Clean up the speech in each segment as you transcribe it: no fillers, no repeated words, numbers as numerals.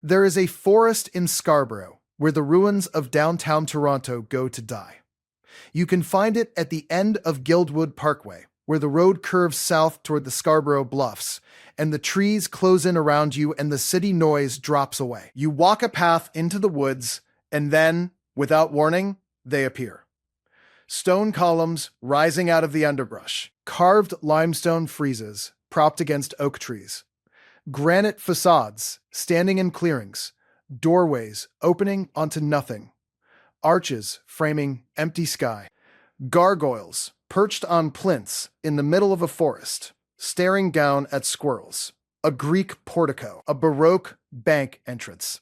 There is a forest in Scarborough where the ruins of downtown Toronto go to die. You can find it at the end of Guildwood Parkway, where the road curves south toward the Scarborough Bluffs, and the trees close in around you and the city noise drops away. You walk a path into the woods, and then, without warning, they appear. Stone columns rising out of the underbrush, carved limestone friezes propped against oak trees, granite facades standing in clearings, doorways opening onto nothing, arches framing empty sky, gargoyles perched on plinths in the middle of a forest, staring down at squirrels, a Greek portico, a Baroque bank entrance,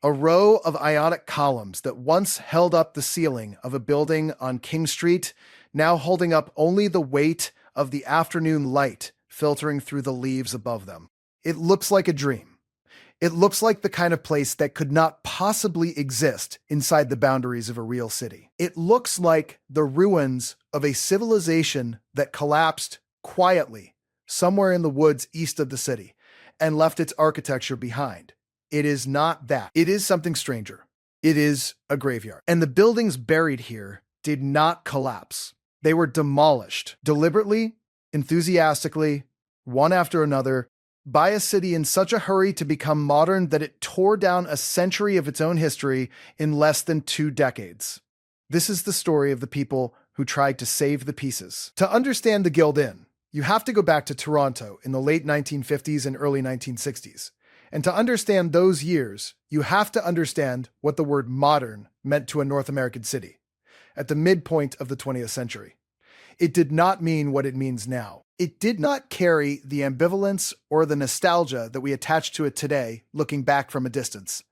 a row of Ionic columns that once held up the ceiling of a building on King Street, now holding up only the weight of the afternoon light filtering through the leaves above them. It looks like a dream. It looks like the kind of place that could not possibly exist inside the boundaries of a real city. It looks like the ruins of a civilization that collapsed quietly somewhere in the woods east of the city and left its architecture behind. It is not that. It is something stranger. It is a graveyard. And the buildings buried here did not collapse. They were demolished deliberately, enthusiastically, one after another, by a city in such a hurry to become modern that it tore down a century of its own history in less than 2 decades. This is the story of the people who tried to save the pieces. To understand the Guild Inn, you have to go back to Toronto in the late 1950s and early 1960s. And to understand those years, you have to understand what the word modern meant to a North American city at the midpoint of the 20th century. It did not mean what it means now. It did not carry the ambivalence or the nostalgia that we attach to it today, looking back from a distance.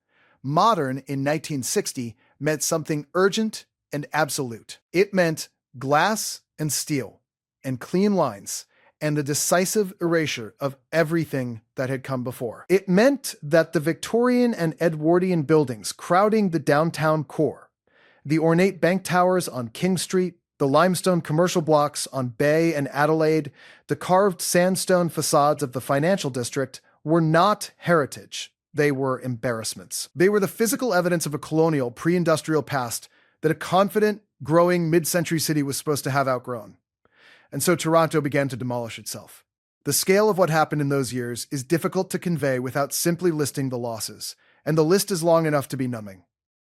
Modern in 1960 meant something urgent and absolute. It meant glass and steel and clean lines and the decisive erasure of everything that had come before. It meant that the Victorian and Edwardian buildings crowding the downtown core, the ornate bank towers on King Street, the limestone commercial blocks on Bay and Adelaide, the carved sandstone facades of the financial district were not heritage. They were embarrassments. They were the physical evidence of a colonial, pre-industrial past that a confident, growing mid-century city was supposed to have outgrown. And so Toronto began to demolish itself. The scale of what happened in those years is difficult to convey without simply listing the losses, and the list is long enough to be numbing.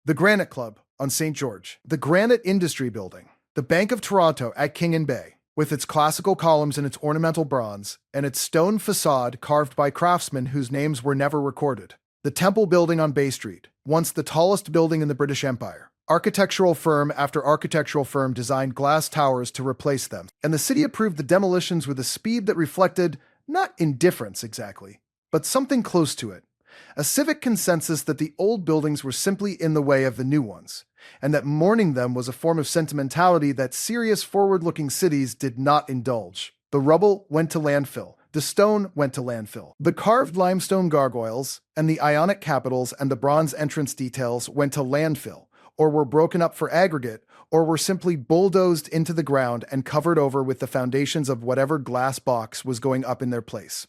The Granite Club on St. George, the Granite Industry Building, the Bank of Toronto at King and Bay, with its classical columns and its ornamental bronze, and its stone facade carved by craftsmen whose names were never recorded. The Temple Building on Bay Street, once the tallest building in the British Empire. Architectural firm after architectural firm designed glass towers to replace them, and the city approved the demolitions with a speed that reflected not indifference exactly, but something close to it. A civic consensus that the old buildings were simply in the way of the new ones, and that mourning them was a form of sentimentality that serious forward-looking cities did not indulge. The rubble went to landfill. The stone went to landfill. The carved limestone gargoyles and the Ionic capitals and the bronze entrance details went to landfill, or were broken up for aggregate, or were simply bulldozed into the ground and covered over with the foundations of whatever glass box was going up in their place.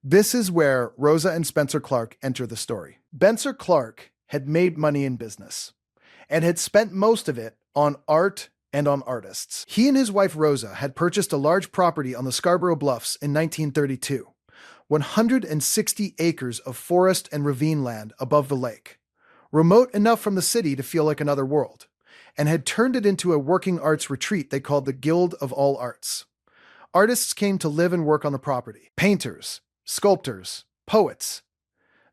This is where Rosa and Spencer Clark enter the story. Spencer Clark had made money in business and had spent most of it on art and on artists. He and his wife Rosa had purchased a large property on the Scarborough Bluffs in 1932, 160 acres of forest and ravine land above the lake, remote enough from the city to feel like another world, and had turned it into a working arts retreat they called the Guild of All Arts. Artists came to live and work on the property. Painters, sculptors, poets.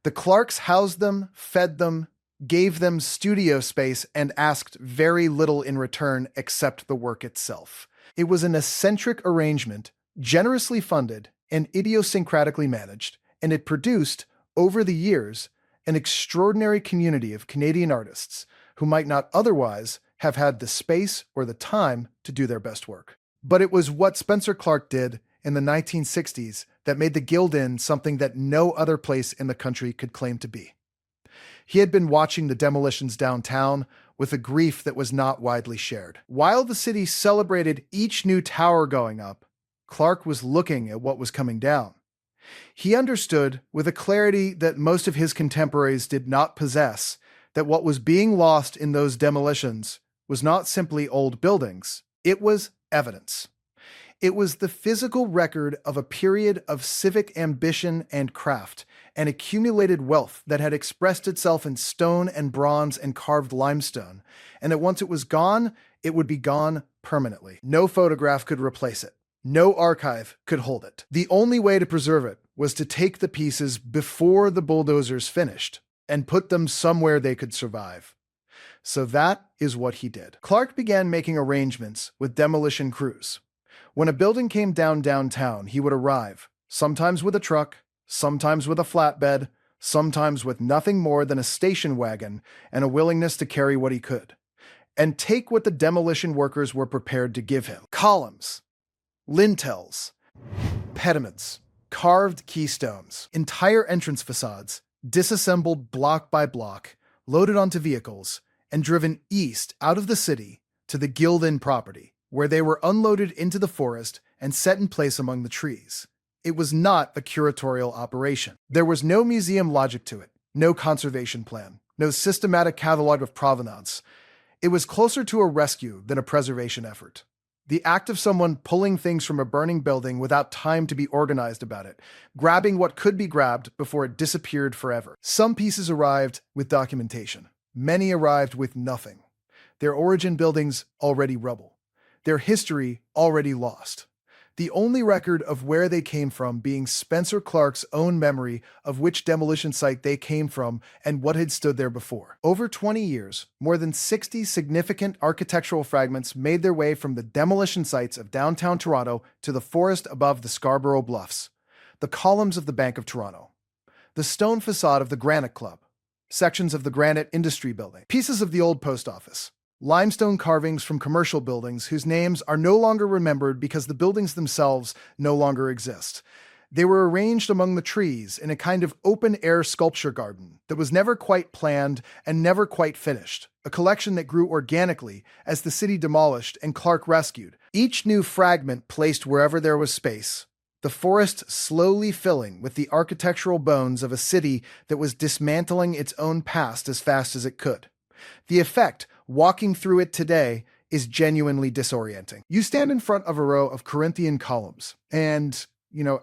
The Clarks housed them, fed them, gave them studio space, and asked very little in return except the work itself. It was an eccentric arrangement, generously funded and idiosyncratically managed, and it produced, over the years, an extraordinary community of Canadian artists who might not otherwise have had the space or the time to do their best work. But it was what Spencer Clark did in the 1960s that made the Guild Inn something that no other place in the country could claim to be. He had been watching the demolitions downtown with a grief that was not widely shared. While the city celebrated each new tower going up, Clark was looking at what was coming down. He understood, with a clarity that most of his contemporaries did not possess, that what was being lost in those demolitions was not simply old buildings, it was evidence. It was the physical record of a period of civic ambition and craft, and accumulated wealth that had expressed itself in stone and bronze and carved limestone, and that once it was gone, it would be gone permanently. No photograph could replace it. No archive could hold it. The only way to preserve it was to take the pieces before the bulldozers finished and put them somewhere they could survive. So that is what he did. Clark began making arrangements with demolition crews. When a building came down downtown, he would arrive, sometimes with a truck, sometimes with a flatbed, sometimes with nothing more than a station wagon and a willingness to carry what he could, and take what the demolition workers were prepared to give him. Columns, lintels, pediments, carved keystones, entire entrance facades, disassembled block by block, loaded onto vehicles, and driven east out of the city to the Guild Inn property, where they were unloaded into the forest and set in place among the trees. It was not a curatorial operation. There was no museum logic to it, no conservation plan, no systematic catalogue of provenance. It was closer to a rescue than a preservation effort. The act of someone pulling things from a burning building without time to be organized about it, grabbing what could be grabbed before it disappeared forever. Some pieces arrived with documentation. Many arrived with nothing. Their origin buildings already rubble. Their history already lost. The only record of where they came from being Spencer Clark's own memory of which demolition site they came from and what had stood there before. Over 20 years, more than 60 significant architectural fragments made their way from the demolition sites of downtown Toronto to the forest above the Scarborough Bluffs, the columns of the Bank of Toronto, the stone facade of the Granite Club, sections of the Granite Industry Building, pieces of the old post office, limestone carvings from commercial buildings whose names are no longer remembered because the buildings themselves no longer exist. They were arranged among the trees in a kind of open-air sculpture garden that was never quite planned and never quite finished, a collection that grew organically as the city demolished and Clark rescued, each new fragment placed wherever there was space, the forest slowly filling with the architectural bones of a city that was dismantling its own past as fast as it could. The effect, walking through it today, is genuinely disorienting. You stand in front of a row of Corinthian columns, and,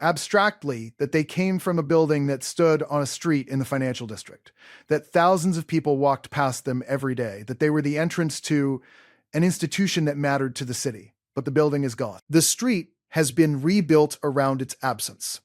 abstractly, that they came from a building that stood on a street in the financial district, that thousands of people walked past them every day, that they were the entrance to an institution that mattered to the city, but the building is gone. The street has been rebuilt around its absence.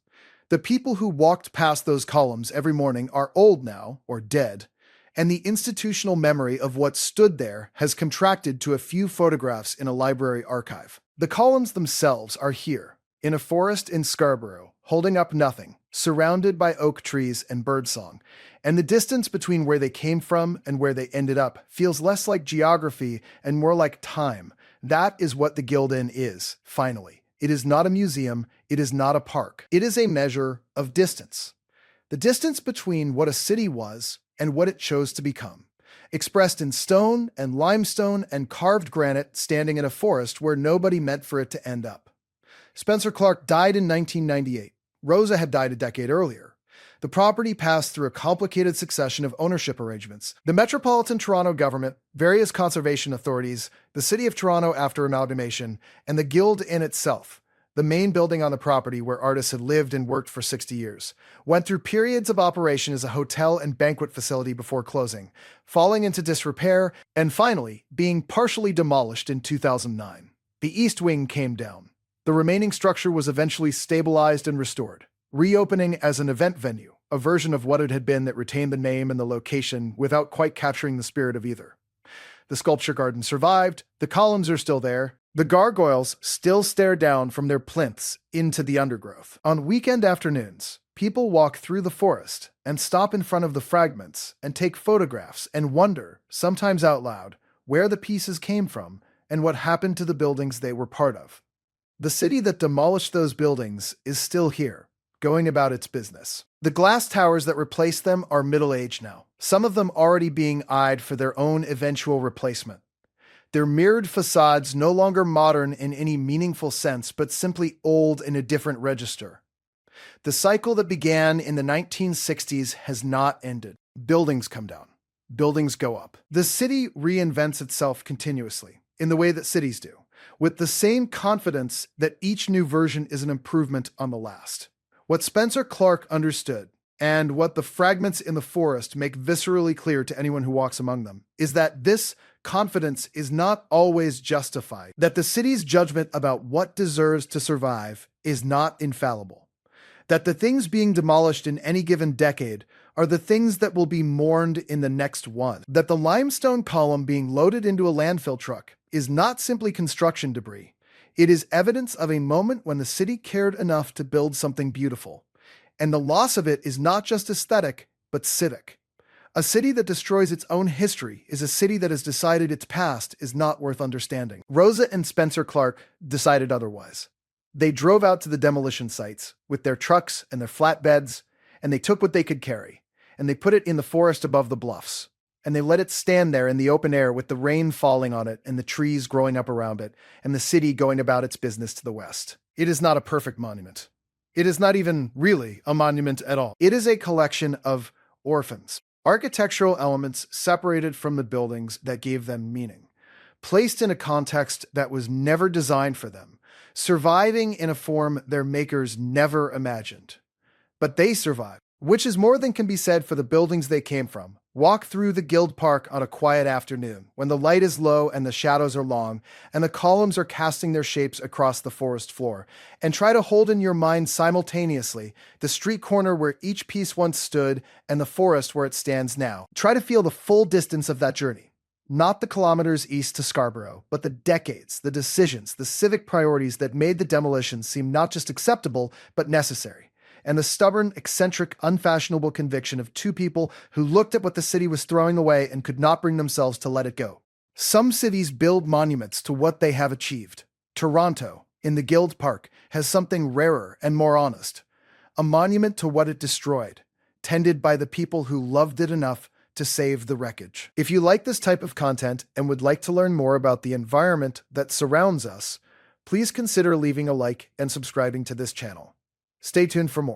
The people who walked past those columns every morning are old now, or dead, and the institutional memory of what stood there has contracted to a few photographs in a library archive. The columns themselves are here, in a forest in Scarborough, holding up nothing, surrounded by oak trees and birdsong, and the distance between where they came from and where they ended up feels less like geography and more like time. That is what the Guild Inn is, finally. It is not a museum, it is not a park. It is a measure of distance. The distance between what a city was and what it chose to become, expressed in stone and limestone and carved granite standing in a forest where nobody meant for it to end up. Spencer Clark died in 1998. Rosa had died a decade earlier. The property passed through a complicated succession of ownership arrangements. The Metropolitan Toronto government, various conservation authorities, the City of Toronto after amalgamation, and the Guild Inn itself, the main building on the property where artists had lived and worked for 60 years, went through periods of operation as a hotel and banquet facility before closing, falling into disrepair, and finally being partially demolished in 2009. The east wing came down. The remaining structure was eventually stabilized and restored, reopening as an event venue, a version of what it had been that retained the name and the location without quite capturing the spirit of either. The sculpture garden survived, the columns are still there, the gargoyles still stare down from their plinths into the undergrowth. On weekend afternoons, people walk through the forest and stop in front of the fragments and take photographs and wonder, sometimes out loud, where the pieces came from and what happened to the buildings they were part of. The city that demolished those buildings is still here, going about its business. The glass towers that replaced them are middle-aged now, some of them already being eyed for their own eventual replacement. Their mirrored facades no longer modern in any meaningful sense, but simply old in a different register. The cycle that began in the 1960s has not ended. Buildings come down. Buildings go up. The city reinvents itself continuously, in the way that cities do, with the same confidence that each new version is an improvement on the last. What Spencer Clark understood, and what the fragments in the forest make viscerally clear to anyone who walks among them, is that this confidence is not always justified, that the city's judgment about what deserves to survive is not infallible, that the things being demolished in any given decade are the things that will be mourned in the next one, that the limestone column being loaded into a landfill truck is not simply construction debris. It is evidence of a moment when the city cared enough to build something beautiful. And the loss of it is not just aesthetic, but civic. A city that destroys its own history is a city that has decided its past is not worth understanding. Rosa and Spencer Clark decided otherwise. They drove out to the demolition sites with their trucks and their flatbeds, and they took what they could carry, and they put it in the forest above the bluffs. And they let it stand there in the open air with the rain falling on it and the trees growing up around it and the city going about its business to the west. It is not a perfect monument. It is not even really a monument at all. It is a collection of orphans, architectural elements separated from the buildings that gave them meaning, placed in a context that was never designed for them, surviving in a form their makers never imagined. But they survived, which is more than can be said for the buildings they came from. Walk through the Guild Park on a quiet afternoon, when the light is low and the shadows are long, and the columns are casting their shapes across the forest floor, and try to hold in your mind simultaneously the street corner where each piece once stood and the forest where it stands now. Try to feel the full distance of that journey. Not the kilometers east to Scarborough, but the decades, the decisions, the civic priorities that made the demolition seem not just acceptable, but necessary. And the stubborn, eccentric, unfashionable conviction of two people who looked at what the city was throwing away and could not bring themselves to let it go. Some cities build monuments to what they have achieved. Toronto, in the Guild Park, has something rarer and more honest. A monument to what it destroyed, tended by the people who loved it enough to save the wreckage. If you like this type of content and would like to learn more about the environment that surrounds us, please consider leaving a like and subscribing to this channel. Stay tuned for more.